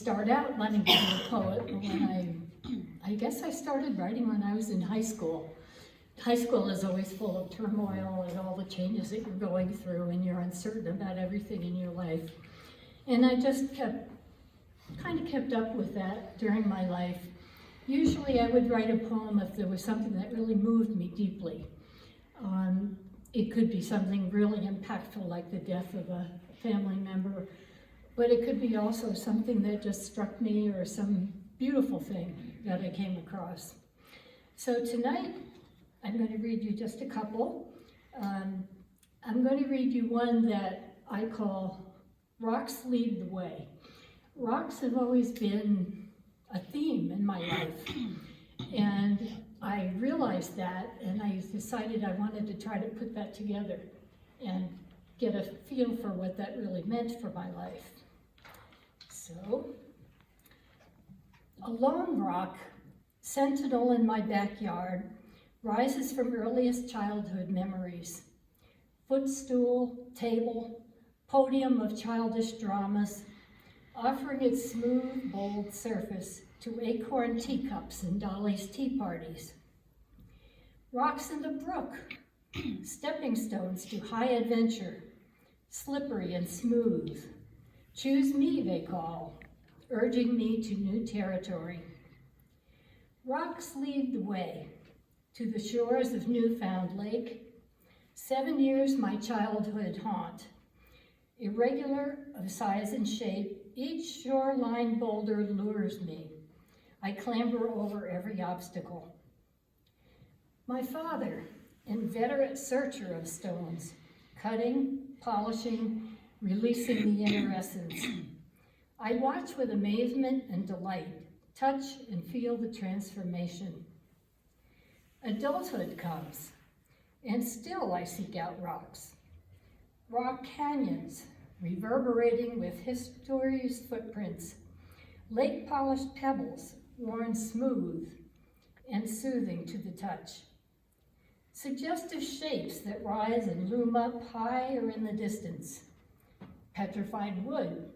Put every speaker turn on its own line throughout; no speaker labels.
Start out wanting to be a poet when I guess I started writing when I was in high school. High school is always full of turmoil and all the changes that you're going through, and you're uncertain about everything in your life. And I just kept up with that during my life. Usually I would write a poem if there was something that really moved me deeply. It could be something really impactful like the death of a family member, but it could be also something that just struck me or some beautiful thing that I came across. So tonight, I'm going to read you just a couple. I'm going to read you one that I call Rocks Lead the Way. Rocks have always been a theme in my life, and I realized that, and I decided I wanted to try to put that together and get a feel for what that really meant for my life. So, a lone rock, sentinel in my backyard, rises from earliest childhood memories. Footstool, table, podium of childish dramas, offering its smooth, bold surface to acorn teacups and Dolly's tea parties. Rocks in the brook, stepping stones to high adventure, slippery and smooth. Choose me, they call, urging me to new territory. Rocks lead the way to the shores of Newfound Lake, 7 years my childhood haunt. Irregular of size and shape, each shoreline boulder lures me. I clamber over every obstacle. My father, inveterate searcher of stones, cutting, polishing, releasing the inner essence. I watch with amazement and delight, touch and feel the transformation. Adulthood comes, and still I seek out rocks. Rock canyons, reverberating with history's footprints. Lake-polished pebbles, worn smooth and soothing to the touch. Suggestive shapes that rise and loom up high or in the distance. Petrified wood,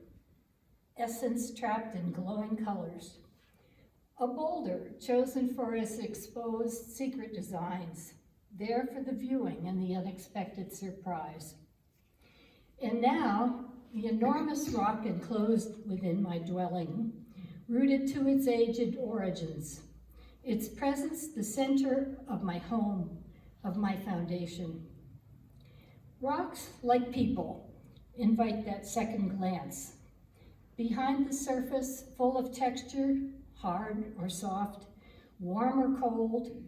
essence trapped in glowing colors. A boulder chosen for its exposed secret designs, there for the viewing and the unexpected surprise. And now, the enormous rock enclosed within my dwelling, rooted to its aged origins, its presence the center of my home, of my foundation. Rocks, like people, invite that second glance. Behind the surface, full of texture, hard or soft, warm or cold,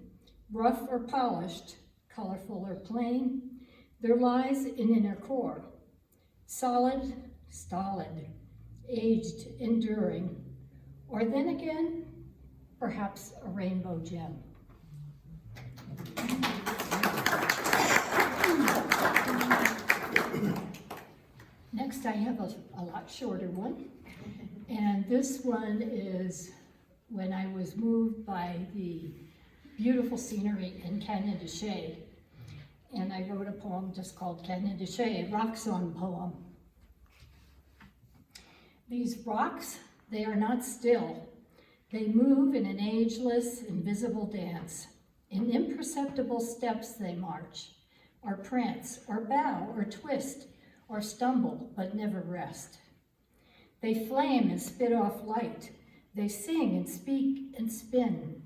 rough or polished, colorful or plain, there lies an inner core. Solid, stolid, aged, enduring, or then again, perhaps a rainbow gem. Next, I have a lot shorter one, and this one is when I was moved by the beautiful scenery in Canyon de Shay, and I wrote a poem just called Canyon de Shay, a rock song poem. These rocks, they are not still. They move in an ageless, invisible dance. In imperceptible steps they march, or prance, or bow, or twist, or stumble, but never rest. They flame and spit off light. They sing and speak and spin.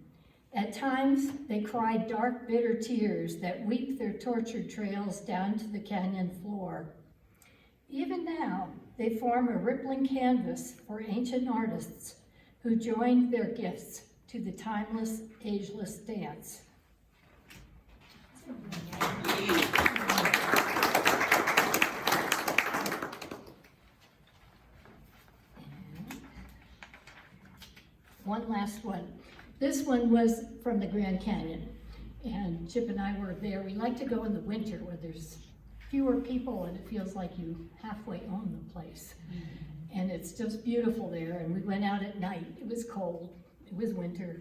At times, they cry dark, bitter tears that weep their tortured trails down to the canyon floor. Even now, they form a rippling canvas for ancient artists who joined their gifts to the timeless, ageless dance. One last one. This one was from the Grand Canyon, and Chip and I were there. We like to go in the winter where there's fewer people and it feels like you halfway own the place. And it's just beautiful there, and we went out at night. It was cold, it was winter.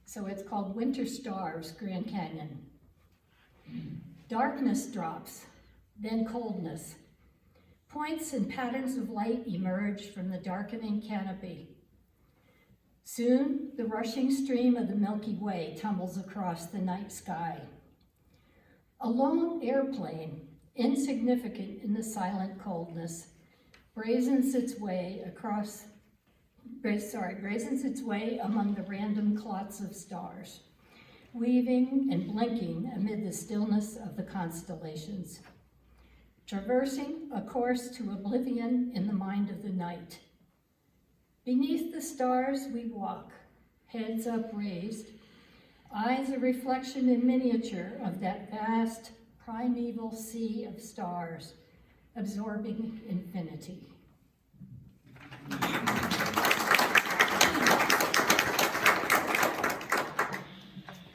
So it's called Winter Stars, Grand Canyon. Darkness drops, then coldness. Points and patterns of light emerge from the darkening canopy. Soon, the rushing stream of the Milky Way tumbles across the night sky. A lone airplane, insignificant in the silent coldness, brazens its way among the random clots of stars, weaving and blinking amid the stillness of the constellations, traversing a course to oblivion in the mind of the night. Beneath the stars we walk, heads upraised, eyes a reflection in miniature of that vast primeval sea of stars, absorbing infinity.